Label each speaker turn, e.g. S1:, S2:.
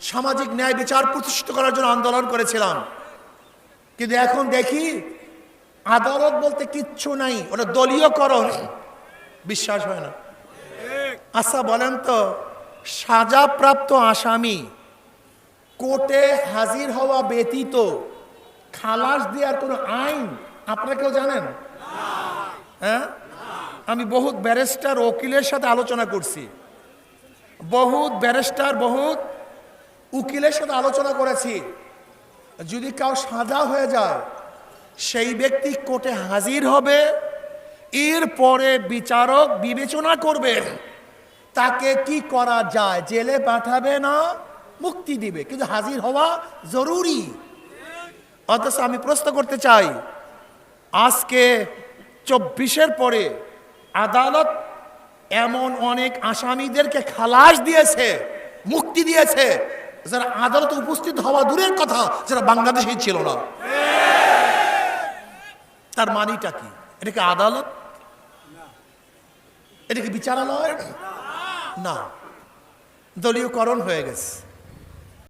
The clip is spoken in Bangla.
S1: সামাজিক ন্যায় বিচার প্রতিষ্ঠিত করার জন্য আন্দোলন করেছিলাম, কিন্তু এখন দেখি আদালত বলতে কিচ্ছু নাই, ওটা দলীয়করণ। বিশ্বাস হয় না? আচ্ছা বলেন তো, সাজাপ্রাপ্ত আসামি কোর্টে হাজির হওয়া ব্যতীত খালাস দেওয়ার কোনো আইন আপনারা কেউ জানেন? হ্যাঁ, আমি বহুত ব্যারিস্টার উকিলের সাথে আলোচনা করছি, বহুত ব্যারিস্টার বহুত উকিলের সাথে আলোচনা করেছি। যদি কাউ সাজা হয়ে যায়, সেই ব্যক্তি কোর্টে হাজির হবে, এরপরে বিচারক বিবেচনা করবে তাকে কি করা যায়, জেলে পাঠাবে না মুক্তি দিবে, কিন্তু হাজির হওয়া জরুরি। অথচ আমি প্রশ্ন করতে চাই, আজকে 24-এর পরে আদালত এমন অনেক আসামিদেরকে খালাস দিয়েছে, মুক্তি দিয়েছে, যারা আদালতে উপস্থিত হওয়া দূরের কথা, যারা বাংলাদেশেই ছিল না। তার মানেটা কি? এটা কি আদালত? এটা কি বিচারালয়? না, দলীয়করণ হয়ে গেছে।